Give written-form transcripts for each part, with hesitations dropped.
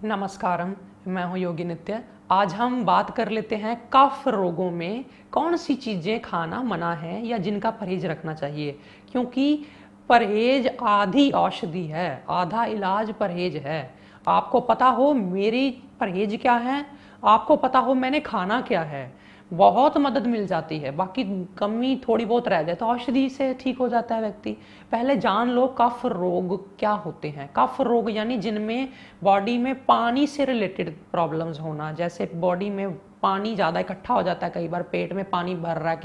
नमस्कारम। मैं हूं योगी नित्य। आज हम बात कर लेते हैं कफ रोगों में कौन सी चीज़ें खाना मना है या जिनका परहेज रखना चाहिए, क्योंकि परहेज आधी औषधि है, आधा इलाज परहेज है। आपको पता हो मेरी परहेज क्या है, आपको पता हो मैंने खाना क्या है, बहुत मदद मिल जाती है। बाकी कमी थोड़ी बहुत रह जाए तो औषधि से ठीक हो जाता है व्यक्ति। पहले जान लो कफ रोग क्या होते हैं। कफ रोग यानी जिनमें बॉडी में पानी से रिलेटेड प्रॉब्लम्स होना, जैसे बॉडी में पानी ज़्यादा इकट्ठा हो जाता है, कई बार पेट में पानी भर रहा है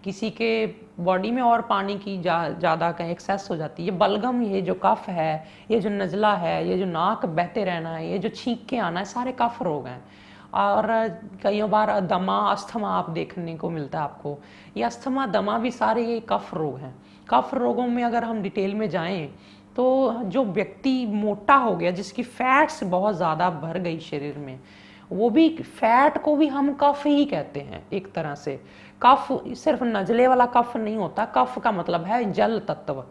किसी के बॉडी में और पानी की ज़्यादा कहीं एक्सेस हो जाती है। ये बलगम, ये जो कफ है, ये जो नज़ला है, ये जो नाक बहते रहना है, ये जो छींक के आना है, सारे कफ रोग हैं। और कई बार दमा, अस्थमा आप देखने को मिलता है आपको। ये अस्थमा, दमा भी सारे ये कफ रोग हैं। कफ रोगों में अगर हम डिटेल में जाएं तो जो व्यक्ति मोटा हो गया, जिसकी फैट्स बहुत ज़्यादा भर गई शरीर में, वो भी फैट को भी हम कफ ही कहते हैं एक तरह से। कफ सिर्फ नजले वाला कफ नहीं होता, कफ का मतलब है जल तत्व।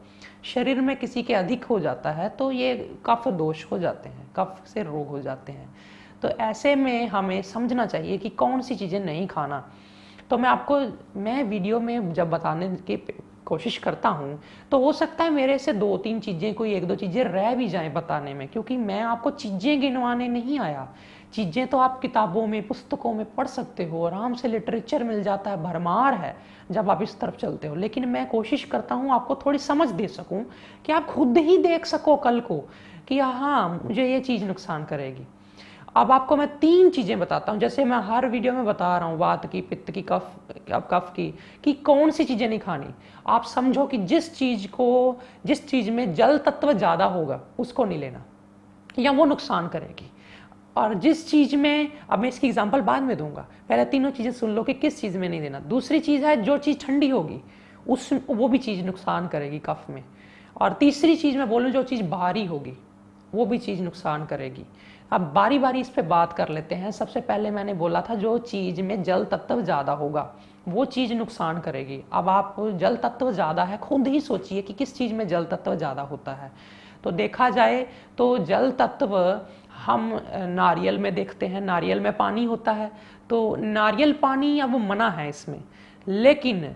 शरीर में किसी के अधिक हो जाता है तो ये कफ दोष हो जाते हैं, कफ से रोग हो जाते हैं। तो ऐसे में हमें समझना चाहिए कि कौन सी चीज़ें नहीं खाना। तो मैं वीडियो में जब बताने की कोशिश करता हूँ तो हो सकता है मेरे से दो तीन चीज़ें, कोई एक दो चीज़ें रह भी जाएं बताने में, क्योंकि मैं आपको चीज़ें गिनवाने नहीं आया। चीज़ें तो आप किताबों में, पुस्तकों में पढ़ सकते हो, आराम से लिटरेचर मिल जाता है, भरमार है जब आप इस तरफ चलते हो। लेकिन मैं कोशिश करता हूँ आपको थोड़ी समझ दे सकूँ कि आप खुद ही देख सको कल को कि हाँ मुझे ये चीज़ नुकसान करेगी। अब आपको मैं तीन चीज़ें बताता हूँ, जैसे मैं हर वीडियो में बता रहा हूँ, वात की, पित्त की, कफ की, कि कौन सी चीज़ें नहीं खानी। आप समझो कि जिस चीज़ में जल तत्व ज़्यादा होगा उसको नहीं लेना, या वो नुकसान करेगी। और जिस चीज़ में, अब मैं इसकी एग्जांपल बाद में दूंगा, पहले तीनों चीज़ें सुन लो कि किस चीज़ में नहीं देना। दूसरी चीज़ है जो चीज़ ठंडी होगी वो भी चीज़ नुकसान करेगी कफ में। और तीसरी चीज़ मैं बोलूँ, जो चीज़ भारी होगी वो भी चीज़ नुकसान करेगी। अब बारी बारी इस पे बात कर लेते हैं। सबसे पहले मैंने बोला था जो चीज़ में जल तत्व ज़्यादा होगा वो चीज़ नुकसान करेगी। अब आप जल तत्व ज़्यादा है, खुद ही सोचिए कि किस चीज़ में जल तत्व ज़्यादा होता है। तो देखा जाए तो जल तत्व हम नारियल में देखते हैं, नारियल में पानी होता है, तो नारियल पानी अब मना है इसमें, लेकिन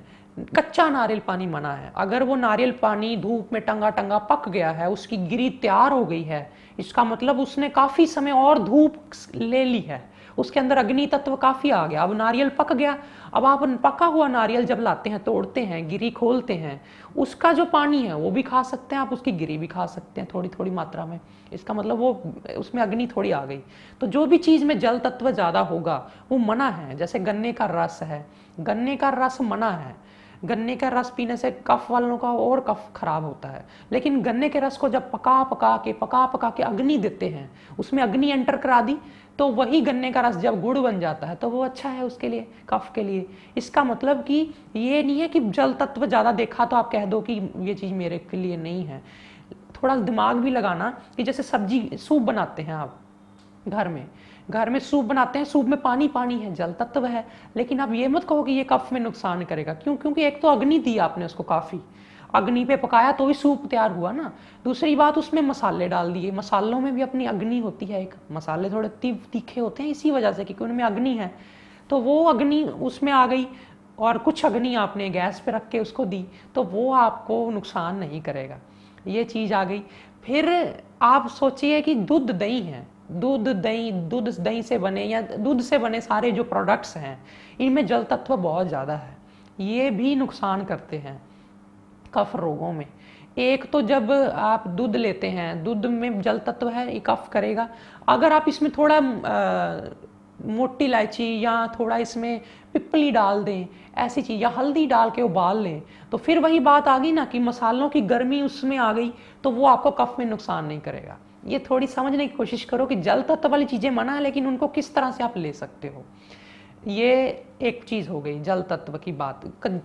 कच्चा नारियल पानी मना है। अगर वो नारियल पानी धूप में टंगा टंगा पक गया है, उसकी गिरी तैयार हो गई है, इसका मतलब उसने काफ़ी समय और धूप ले ली है, उसके अंदर अग्नि तत्व काफ़ी आ गया, अब नारियल पक गया। अब आप पका हुआ नारियल जब लाते हैं, तोड़ते हैं, गिरी खोलते हैं, उसका जो पानी है वो भी खा सकते हैं आप, उसकी गिरी भी खा सकते हैं थोड़ी थोड़ी मात्रा में। इसका मतलब वो उसमें अग्नि थोड़ी आ गई। तो जो भी चीज़ में जल तत्व ज़्यादा होगा वो मना है। जैसे गन्ने का रस है, गन्ने का रस मना है। गन्ने का रस पीने से कफ वालों का और कफ खराब होता है, लेकिन गन्ने के रस को जब पका पका के अग्नि देते हैं, उसमें अग्नि एंटर करा दी, तो वही गन्ने का रस जब गुड़ बन जाता है तो वो अच्छा है उसके लिए, कफ के लिए। इसका मतलब कि ये नहीं है कि जल तत्व ज़्यादा देखा तो आप कह दो कि ये चीज़ मेरे के लिए नहीं है। थोड़ा दिमाग भी लगाना कि जैसे सब्जी, सूप बनाते हैं आप घर में सूप बनाते हैं, सूप में पानी पानी है, जल तत्व है, लेकिन आप ये मत कहो कि ये कफ में नुकसान करेगा। क्यों? क्योंकि एक तो अग्नि दी आपने उसको, काफ़ी अग्नि पे पकाया तो ही सूप तैयार हुआ ना। दूसरी बात, उसमें मसाले डाल दिए, मसालों में भी अपनी अग्नि होती है एक, मसाले थोड़े तीखे होते हैं इसी वजह से क्योंकि उनमें अग्नि है, तो वो अग्नि उसमें आ गई। और कुछ अग्नि आपने गैस पे रख के उसको दी तो वो आपको नुकसान नहीं करेगा, ये चीज़ आ गई। फिर आप सोचिए कि दूध दही है, दूध दही से बने या दूध से बने सारे जो प्रोडक्ट्स हैं, इनमें जल तत्व बहुत ज़्यादा है, ये भी नुकसान करते हैं कफ रोगों में। एक तो जब आप दूध लेते हैं, दूध में जल तत्व है, ये कफ करेगा। अगर आप इसमें थोड़ा मोटी इलायची या थोड़ा इसमें पिपली डाल दें, ऐसी चीज़, या हल्दी डाल के उबाल लें, तो फिर वही बात आ गई ना कि मसालों की गर्मी उसमें आ गई, तो वो आपको कफ में नुकसान नहीं करेगा। ये थोड़ी समझने की कोशिश करो कि जल तत्व वाली चीज़ें मना है, लेकिन उनको किस तरह से आप ले सकते हो। ये एक चीज़ हो गई जल तत्व की बात।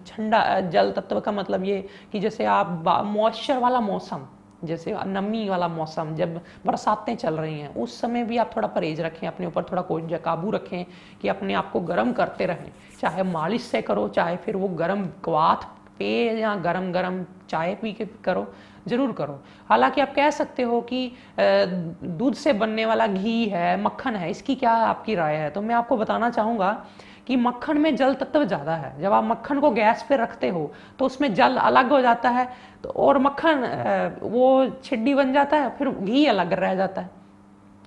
ठंडा जल तत्व का मतलब ये कि जैसे आप मॉइस्चर वाला मौसम, जैसे नमी वाला मौसम, जब बरसातें चल रही हैं उस समय भी आप थोड़ा परहेज रखें, अपने ऊपर थोड़ा कोई काबू रखें कि अपने आप को गर्म करते रहें, चाहे मालिश से करो, चाहे फिर वो गर्म क्वाथ पेय या गरम गरम चाय पी के करो, ज़रूर करो। हालांकि आप कह सकते हो कि दूध से बनने वाला घी है, मक्खन है, इसकी क्या आपकी राय है? तो मैं आपको बताना चाहूँगा कि मक्खन में जल तत्व ज़्यादा है। जब आप मक्खन को गैस पे रखते हो तो उसमें जल अलग हो जाता है, तो और मक्खन वो छिड्डी बन जाता है, फिर घी अलग रह जाता है,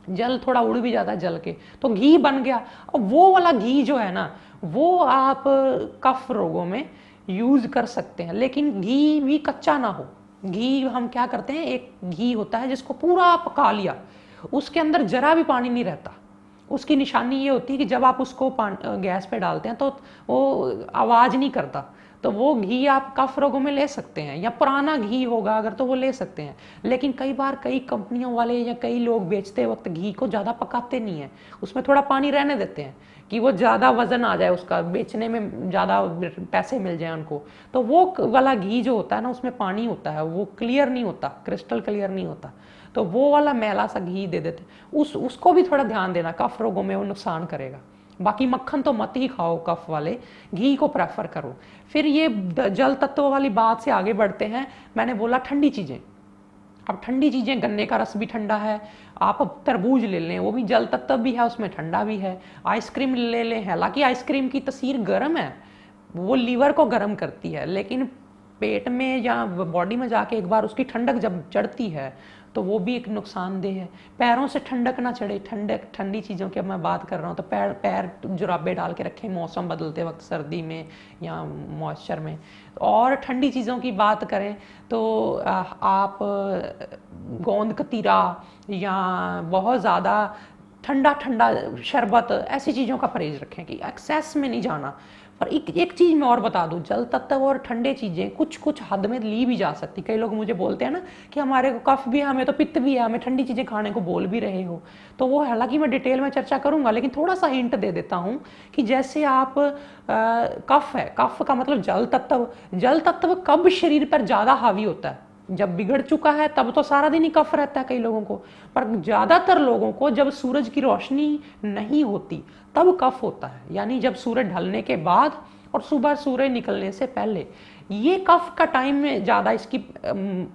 जल थोड़ा उड़ भी जाता है जल के, तो घी बन गया। अब वो वाला घी जो है ना, वो आप कफ रोगों में यूज़ कर सकते हैं, लेकिन घी भी कच्चा ना हो। घी हम क्या करते हैं, एक घी होता है जिसको पूरा पका लिया, उसके अंदर जरा भी पानी नहीं रहता। उसकी निशानी ये होती है कि जब आप उसको गैस पे डालते हैं तो वो आवाज़ नहीं करता, तो वो घी आप कफ रोगों में ले सकते हैं। या पुराना घी होगा अगर तो वो ले सकते हैं। लेकिन कई बार कई कंपनियों वाले या कई लोग बेचते वक्त घी को ज़्यादा पकाते नहीं हैं, उसमें थोड़ा पानी रहने देते हैं कि वो ज़्यादा वजन आ जाए, उसका बेचने में ज़्यादा पैसे मिल जाए उनको। तो वो वाला घी जो होता है ना, उसमें पानी होता है, वो क्लियर नहीं होता, क्रिस्टल क्लियर नहीं होता, तो वो वाला मैला सा घी दे देते। उसको भी थोड़ा ध्यान देना, कफ रोगों में वो नुकसान करेगा। बाकी मक्खन तो मत ही खाओ, कफ वाले घी को प्रेफर करो। फिर ये जल तत्व वाली बात से आगे बढ़ते हैं। मैंने बोला ठंडी चीज़ें, अब ठंडी चीज़ें, गन्ने का रस भी ठंडा है, आप तरबूज ले लें, वो भी जल तत्व भी है, उसमें ठंडा भी है। आइसक्रीम ले लें, हालांकि आइसक्रीम की तसीर गर्म है, वो लीवर को गर्म करती है, लेकिन पेट में या बॉडी में जाके एक बार उसकी ठंडक जब चढ़ती है तो वो भी एक नुकसानदेह है। पैरों से ठंडक ना चढ़े, ठंडी चीज़ों की मैं बात कर रहा हूँ, तो पैर जुराबे डाल के रखें मौसम बदलते वक्त, सर्दी में या मॉइस्चर में। और ठंडी चीज़ों की बात करें तो आप गोंद कतीरा या बहुत ज़्यादा ठंडा ठंडा शरबत, ऐसी चीज़ों का परहेज रखें कि एक्सेस में नहीं जाना। पर एक चीज़ मैं और बता दूं, जल तत्व और ठंडे चीज़ें कुछ कुछ हद में ली भी जा सकती। कई लोग मुझे बोलते हैं ना कि हमारे को कफ भी है, हमें तो पित्त भी है, हमें ठंडी चीज़ें खाने को बोल भी रहे हो, तो वो हालांकि मैं डिटेल में चर्चा करूंगा, लेकिन थोड़ा सा हिंट दे देता हूँ कि जैसे आप कफ है, कफ का मतलब जल तत्व कब शरीर पर ज़्यादा हावी होता है? जब बिगड़ चुका है तब तो सारा दिन ही कफ रहता है कई लोगों को, पर ज़्यादातर लोगों को जब सूरज की रोशनी नहीं होती तब कफ होता है, यानी जब सूरज ढलने के बाद और सुबह सूरज निकलने से पहले, ये कफ का टाइम में ज़्यादा इसकी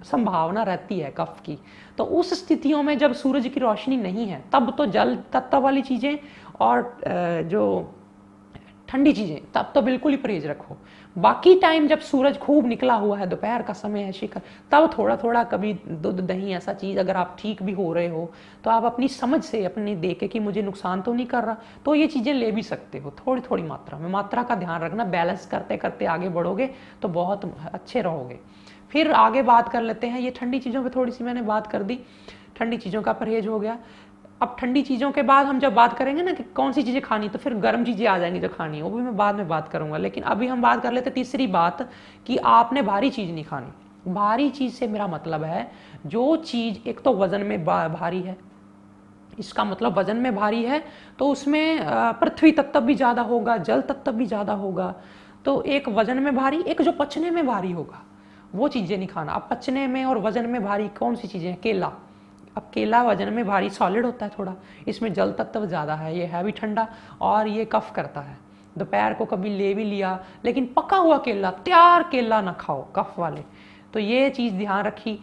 संभावना रहती है कफ की। तो उस स्थितियों में जब सूरज की रोशनी नहीं है तब तो जल तत्व वाली चीज़ें और जो ठंडी चीज़ें, तब तो बिल्कुल ही परहेज रखो। बाकी टाइम जब सूरज खूब निकला हुआ है, दोपहर का समय है, शिखर, तब थोड़ा थोड़ा कभी दूध दही ऐसा चीज़, अगर आप ठीक भी हो रहे हो तो आप अपनी समझ से, अपने देखे कि मुझे नुकसान तो नहीं कर रहा, तो ये चीज़ें ले भी सकते हो थोड़ी थोड़ी मात्रा में। मात्रा का ध्यान रखना, बैलेंस करते करते आगे बढ़ोगे तो बहुत अच्छे रहोगे। फिर आगे बात कर लेते हैं, ये ठंडी चीज़ों पर थोड़ी सी मैंने बात कर दी, ठंडी चीज़ों का परहेज हो गया। अब ठंडी चीज़ों के बाद हम जब बात करेंगे ना कि कौन सी चीज़ें खानी, तो फिर गर्म चीज़ें आ जाएंगी जो खानी है, वो भी मैं बाद में बात करूंगा। लेकिन अभी हम बात कर लेते तीसरी बात कि आपने भारी चीज़ नहीं खानी। भारी चीज़ से मेरा मतलब है जो चीज़ एक तो वज़न में भारी है, इसका मतलब वज़न में भारी है तो उसमें पृथ्वी तत्व भी ज़्यादा होगा, जल तत्व भी ज़्यादा होगा। तो एक वज़न में भारी, एक जो पचने में भारी होगा, वो चीज़ें नहीं खाना। अब पचने में और वज़न में भारी कौन सी चीज़ें? केला। अब केला वजन में भारी, सॉलिड होता है थोड़ा, इसमें जल तत्व ज़्यादा है, ये है भी ठंडा और ये कफ करता है। दोपहर को कभी ले भी लिया, लेकिन पका हुआ केला, तैयार केला ना खाओ कफ वाले। तो ये चीज़ ध्यान रखी।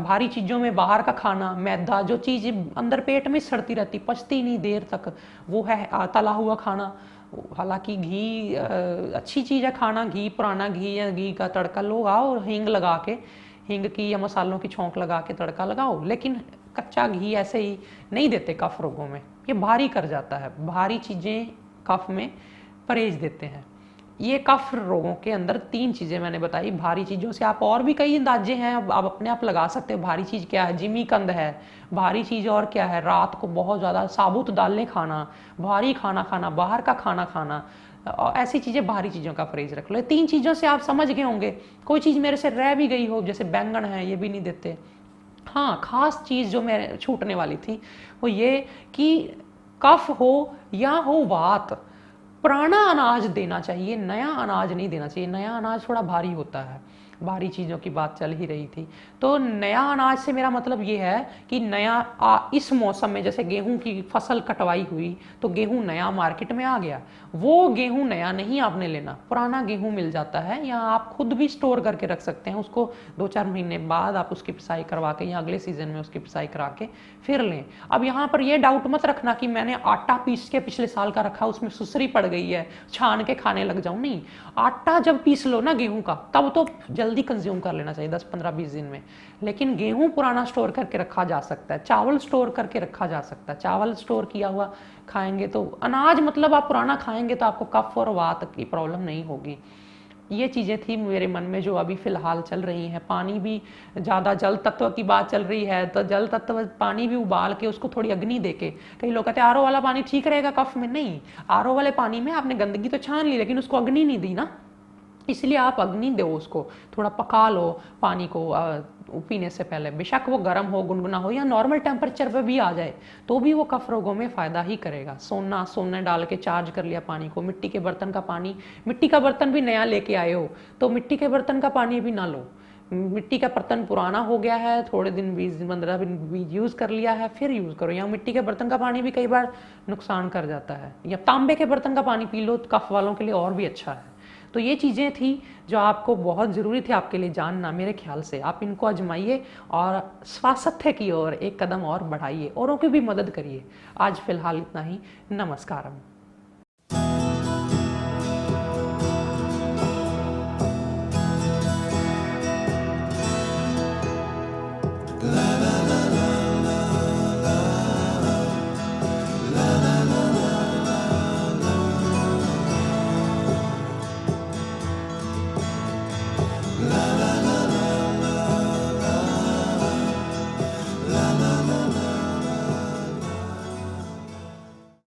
भारी चीज़ों में बाहर का खाना, मैदा, जो चीज़ अंदर पेट में सड़ती रहती, पचती नहीं देर तक, वो है तला हुआ खाना। हालांकि घी अच्छी चीज़ है खाना, घी पुराना घी या घी का तड़का लो आओ, हींग लगा के, हींग की या मसालों की छौंक लगा के तड़का लगाओ, लेकिन कच्चा घी ऐसे ही नहीं देते कफ रोगों में, ये भारी कर जाता है। भारी चीज़ें कफ में परहेज देते हैं। ये कफ रोगों के अंदर 3 चीज़ें मैंने बताई। भारी चीज़ों से आप और भी कई अंदाजे हैं, आप अपने आप लगा सकते हो। भारी चीज़ क्या है? जिमी कंद है भारी चीज़। और क्या है? रात को बहुत ज़्यादा साबुत दालें खाना, भारी खाना खाना, बाहर का खाना खाना, और ऐसी चीज़ें, भारी चीज़ों का परहेज रख लो। 3 चीज़ों से आप समझ गए होंगे। कोई चीज़ मेरे से रह भी गई हो, जैसे बैंगन है, ये भी नहीं देते। हाँ, खास चीज़ जो मेरे छूटने वाली थी वो ये कि कफ हो या हो वात, पुराना अनाज देना चाहिए, नया अनाज नहीं देना चाहिए। नया अनाज थोड़ा भारी होता है। भारी चीज़ों की बात चल ही रही थी। तो नया अनाज से मेरा मतलब ये है कि नया इस मौसम में जैसे गेहूं की फसल कटवाई हुई तो गेहूं नया मार्केट में आ गया, वो गेहूं नया नहीं आपने लेना, पुराना गेहूं मिल जाता है या आप खुद भी स्टोर करके रख सकते हैं उसको। 2-4 महीने बाद आप उसकी पिसाई करवा के या अगले सीजन में उसकी पिसाई करा के फिर लें। अब यहाँ पर ये डाउट मत रखना कि मैंने आटा पीस के पिछले साल का रखा उसमें सुसरी पड़ गई है छान के खाने लग जाऊं, नहीं। आटा जब पीस लो ना गेहूं का तब तो जल्दी कंज्यूम कर लेना चाहिए 10-15-20 दिन में। लेकिन गेहूं पुराना स्टोर करके रखा जा सकता है, चावल स्टोर करके रखा जा सकता है। चावल स्टोर किया हुआ खाएंगे तो अनाज मतलब आप पुराना खाएंगे तो आपको कफ और वात की प्रॉब्लम नहीं होगी। ये चीज़ें थी मेरे मन में जो अभी फ़िलहाल चल रही हैं। पानी भी ज़्यादा जल तत्व की बात चल रही है तो जल तत्व पानी भी उबाल के उसको थोड़ी अग्नि देके, कई लोग कहते हैं आरओ वाला पानी ठीक रहेगा कफ में, नहीं। आरओ वाले पानी में आपने गंदगी तो छान ली लेकिन उसको अग्नि नहीं दी ना, इसलिए आप अग्नि दो, उसको थोड़ा पका लो पानी को पीने से पहले। बेशक वो गर्म हो, गुनगुना हो या नॉर्मल टेम्परेचर पे भी आ जाए तो भी वो कफ रोगों में फ़ायदा ही करेगा। सोना डाल के चार्ज कर लिया पानी को, मिट्टी के बर्तन का पानी, मिट्टी का बर्तन भी नया लेके आए हो तो मिट्टी के बर्तन का पानी भी ना लो। मिट्टी का बर्तन पुराना हो गया है, थोड़े दिन 20 दिन 15 दिन भी यूज़ कर लिया है फिर यूज़ करो। या मिट्टी के बर्तन का पानी भी कई बार नुकसान कर जाता है, या तांबे के बर्तन का पानी पी लो, कफ वालों के लिए और भी अच्छा है। तो ये चीज़ें थी जो आपको बहुत ज़रूरी थी आपके लिए जानना। मेरे ख्याल से आप इनको आजमाइए और स्वास्थ्य की ओर एक कदम और बढ़ाइए, औरों की भी मदद करिए। आज फिलहाल इतना ही। नमस्कारम।